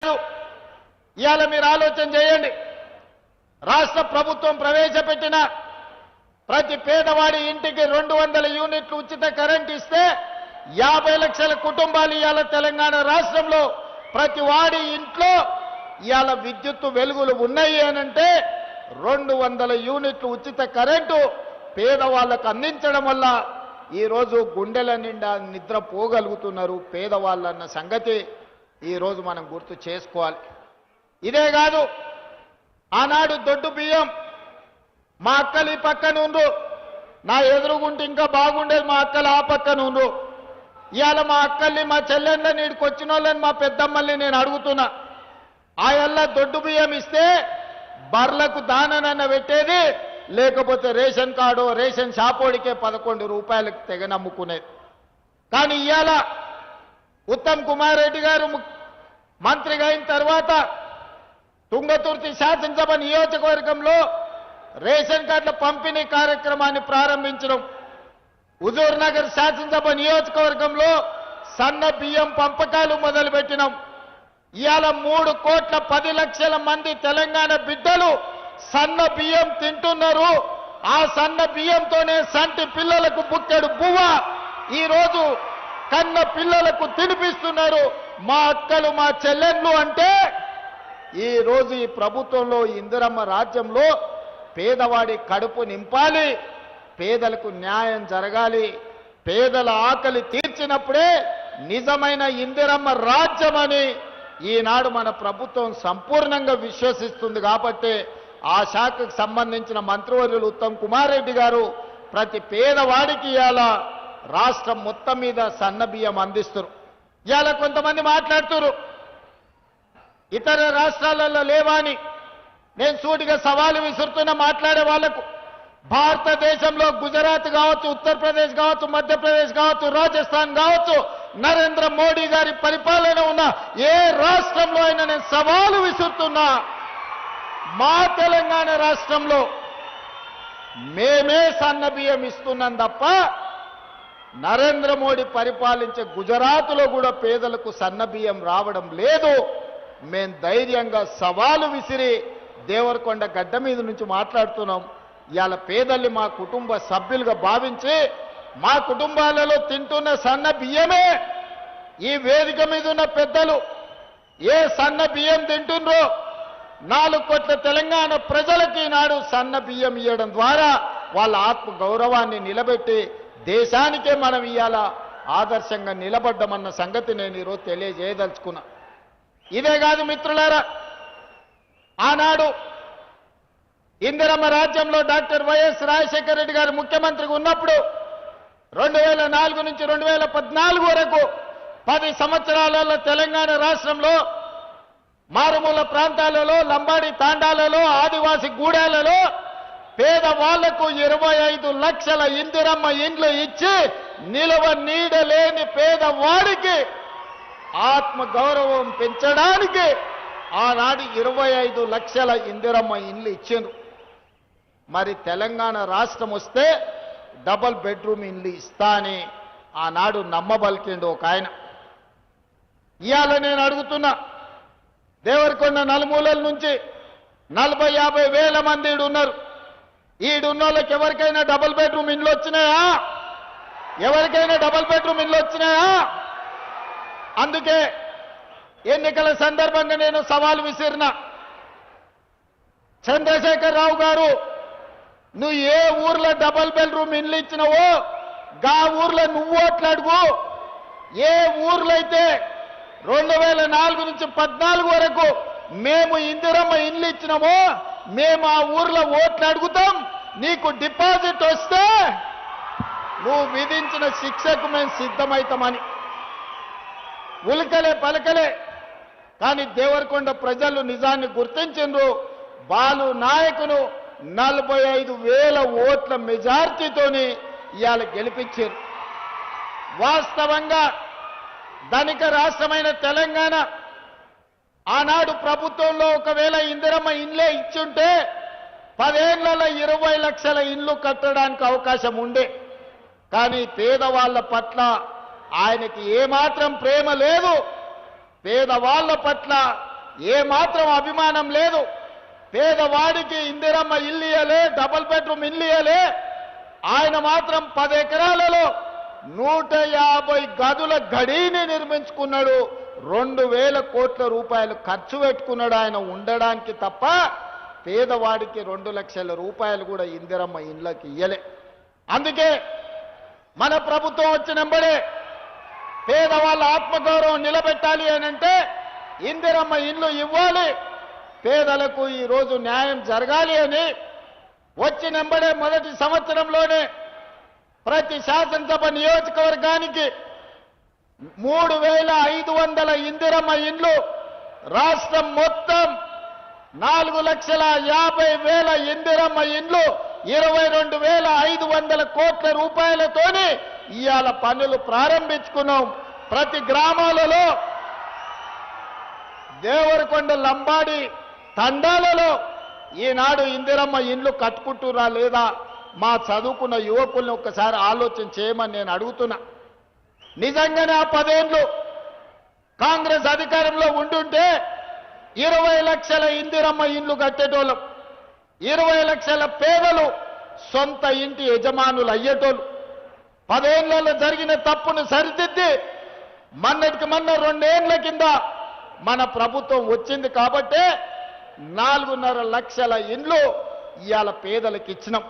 ఇవాళ మీరు ఆలోచన చేయండి. రాష్ట్ర ప్రభుత్వం ప్రవేశపెట్టిన ప్రతి పేదవాడి ఇంటికి 200 యూనిట్లు ఉచిత కరెంట్ ఇస్తే 50 లక్షల కుటుంబాలు ఇవాళ తెలంగాణ రాష్ట్రంలో ప్రతి వాడి ఇంట్లో ఇవాళ విద్యుత్ వెలుగులు ఉన్నాయి అనంటే 200 యూనిట్లు ఉచిత కరెంటు పేదవాళ్ళకు అందించడం వల్ల ఈరోజు గుండెల నిండా నిద్ర పోగలుగుతున్నారు పేదవాళ్ళన్న సంగతి ఈరోజు మనం గుర్తు చేసుకోవాలి. ఇదే కాదు, ఆనాడు దొడ్డు బియ్యం మా అక్కలు ఈ పక్కన ఉండ్రు, నా ఎదురుగుంటే ఇంకా బాగుండేది, మా అక్కలు ఆ పక్కన ఉండ్రు. ఇవాళ మా అక్కల్ని మా చెల్లెళ్ళని ఇక్కడికి వచ్చిన వాళ్ళని మా పెద్దమ్మల్ని నేను అడుగుతున్నా, ఆ ఎల్ల దొడ్డు బియ్యం ఇస్తే బర్లకు దాననన్న పెట్టేది, లేకపోతే రేషన్ కార్డు రేషన్ షాపోడికే 11 రూపాయలకు తెగ నమ్ముకునేది. కానీ ఇవాళ ఉత్తమ్ కుమార్ రెడ్డి గారు మంత్రిగా అయిన తర్వాత తుంగతుర్తి శాసనసభ నియోజకవర్గంలో రేషన్ కార్డుల పంపిణీ కార్యక్రమాన్ని ప్రారంభించడం, హుజూర్ నగర్ శాసనసభ నియోజకవర్గంలో సన్న బియ్యం పంపకాలు మొదలుపెట్టినాం. ఇవాళ 3,10,00,000 మంది తెలంగాణ బిడ్డలు సన్న బియ్యం తింటున్నారు. ఆ సన్న బియ్యంతోనే సంటి పిల్లలకు బుక్కెడు బువ్వ ఈరోజు కన్న పిల్లలకు తినిపిస్తున్నారు మా అక్కలు మా చెల్లెళ్ళు. అంటే ఈ రోజు ఈ ప్రభుత్వంలో ఇందిరమ్మ రాజ్యంలో పేదవాడి కడుపు నింపాలి, పేదలకు న్యాయం జరగాలి, పేదల ఆకలి తీర్చినప్పుడే నిజమైన ఇందిరమ్మ రాజ్యం అని ఈనాడు మన ప్రభుత్వం సంపూర్ణంగా విశ్వసిస్తుంది. కాబట్టి ఆ శాఖకు సంబంధించిన మంత్రివర్యులు ఉత్తమ్ కుమార్ రెడ్డి గారు ప్రతి పేదవాడికి ఇవాళ రాష్ట్రం మొత్తం మీద సన్న బియ్యం అందిస్తారు. ఇవాళ కొంతమంది మాట్లాడుతున్నారు ఇతర రాష్ట్రాలలో లేవాని. నేను సూటిగా సవాలు విసురుతున్న మాట్లాడే వాళ్లకు, భారతదేశంలో గుజరాత్ కావచ్చు, ఉత్తరప్రదేశ్ కావచ్చు, మధ్యప్రదేశ్ కావచ్చు, రాజస్థాన్ కావచ్చు, నరేంద్ర మోడీ గారి పరిపాలన ఉన్న ఏ రాష్ట్రంలో అయినా నేను సవాలు విసురుతున్నా, మా తెలంగాణ రాష్ట్రంలో మేమే సన్న బియ్యం ఇస్తున్నాం తప్ప నరేంద్ర మోడీ పరిపాలించే గుజరాత్లో కూడా పేదలకు సన్న బియ్యం రావడం లేదు. మేం ధైర్యంగా సవాలు విసిరి దేవరకొండ గడ్డ మీద నుంచి మాట్లాడుతున్నాం. ఇవాళ పేదల్ని మా కుటుంబ సభ్యులుగా భావించి మా కుటుంబాలలో తింటున్న సన్న బియ్యమే ఈ వేదిక మీద ఉన్న పెద్దలు ఏ సన్న బియ్యం తింటుండ్రో 4 కోట్ల తెలంగాణ ప్రజలకి నాడు సన్న బియ్యం ఇవ్వడం ద్వారా వాళ్ళ ఆత్మ గౌరవాన్ని నిలబెట్టి దేశానికే మనం ఇవాళ ఆదర్శంగా నిలబడ్డమన్న సంగతి నేను ఈరోజు తెలియజేయదలుచుకున్నా. ఇదే కాదు మిత్రులారా, ఆనాడు ఇందిరమ్మ రాజ్యంలో డాక్టర్ వైఎస్ రాజశేఖర రెడ్డి గారు ముఖ్యమంత్రిగా ఉన్నప్పుడు 2004 నుంచి 2014 వరకు 10 సంవత్సరాలలో తెలంగాణ రాష్ట్రంలో మారుమూల ప్రాంతాలలో, లంబాడి తాండాలలో, ఆదివాసి గూడాలలో పేదవాళ్లకు 25 లక్షల ఇందిరమ్మ ఇండ్లు ఇచ్చి నిలవ నీడలేని పేదవాడికి ఆత్మ గౌరవం పెంచడానికి ఆనాడు 25 లక్షల ఇందిరమ్మ ఇండ్లు ఇచ్చిండ్రు. మరి తెలంగాణ రాష్ట్రం వస్తే డబుల్ బెడ్రూమ్ ఇండ్లు ఇస్తా అని ఆనాడు నమ్మబలికిండు ఒక ఆయన. ఇవాళ నేను అడుగుతున్నా, దేవరకొండ నలుమూలల నుంచి 40-50 వేల మంది ఈడున్నారు. ఈడున్న వాళ్ళకి ఎవరికైనా డబుల్ బెడ్రూమ్ ఇండ్లు వచ్చినాయా? ఎవరికైనా డబుల్ బెడ్రూమ్ ఇండ్లు వచ్చినాయా? అందుకే ఎన్నికల సందర్భంగా నేను సవాల్ విసిరిన, చంద్రశేఖర్ రావు గారు నువ్వు ఏ ఊర్లో డబుల్ బెడ్రూమ్ ఇండ్లు ఇచ్చినావో గా ఊర్లో నువ్వు ఓట్లు అడుగు. ఏ ఊర్లో అయితే 2004 నుంచి 14 వరకు మేము ఇందిరమ్మ ఇండ్లు ఇచ్చినామో మేము ఆ ఊర్లో ఓట్లు అడుగుతాం. నీకు డిపాజిట్ వస్తే నువ్వు విధించిన శిక్షకు మేము సిద్ధమవుతామని ఉలికలే పలకలే. కానీ దేవరకొండ ప్రజలు నిజాన్ని గుర్తించిండ్రు. బాలు నాయకును 45,000 ఓట్ల మెజార్టీతోని ఇవాళ గెలిపించారు. వాస్తవంగా ధనిక రాష్ట్రమైన తెలంగాణ ఆనాడు ప్రభుత్వంలో ఒకవేళ ఇందిరమ్మ ఇండ్లే ఇచ్చుంటే 10 ఏళ్లలో 20 లక్షల ఇండ్లు కట్టడానికి అవకాశం ఉండే. కానీ పేదవాళ్ల పట్ల ఆయనకి ఏమాత్రం ప్రేమ లేదు. పేదవాళ్ల పట్ల ఏ మాత్రం అభిమానం లేదు. పేదవాడికి ఇందిరమ్మ ఇల్లు ఇయ్యలే, డబుల్ బెడ్రూమ్ ఇల్లు ఇయ్యలే. ఆయన మాత్రం 10 ఎకరాలలో 150 గదుల గడిని నిర్మించుకున్నాడు. 2,000 కోట్ల రూపాయలు ఖర్చు పెట్టుకున్నాడు ఆయన ఉండడానికి తప్ప పేదవాడికి 2 లక్షల రూపాయలు కూడా ఇందిరమ్మ ఇళ్ళకి ఇయ్యలే. అందుకే మన ప్రభుత్వం వచ్చినంబడే పేదవాళ్ళ ఆత్మగౌరవం నిలబెట్టాలి అనంటే ఇందిరమ్మ ఇల్లు ఇవ్వాలి, పేదలకు ఈరోజు న్యాయం జరగాలి అని వచ్చినంబడే మొదటి సంవత్సరంలోనే ప్రతి శాసనసభ నియోజకవర్గానికి 3,500 ఇందిరమ్మ ఇండ్లు, రాష్ట్రం మొత్తం 4,50,000 ఇందిరమ్మ ఇండ్లు, 22,500 కోట్ల రూపాయలతోని ఇవాళ పనులు ప్రారంభించుకున్నాం. ప్రతి గ్రామాలలో, దేవరకొండ, లంబాడి తండాలలో ఈనాడు ఇందిరమ్మ ఇండ్లు కట్టుకుంటురా లేదా మా చదువుకున్న యువకుల్ని ఒక్కసారి ఆలోచన చేయమని నేను అడుగుతున్నా. నిజంగానే ఆ 10 ఏళ్ళు కాంగ్రెస్ అధికారంలో ఉండుంటే 20 లక్షల ఇందిరమ్మ ఇండ్లు కట్టేటోళ్ళం, 20 లక్షల పేదలు సొంత ఇంటి యజమానులు అయ్యేటోళ్ళు. 10 ఏళ్లలో జరిగిన తప్పును సరిదిద్ది మొన్నటికి మొన్న 2 ఏళ్ల కింద మన ప్రభుత్వం వచ్చింది కాబట్టే 4.5 లక్షల ఇండ్లు ఇవాళ పేదలకు ఇచ్చినాం.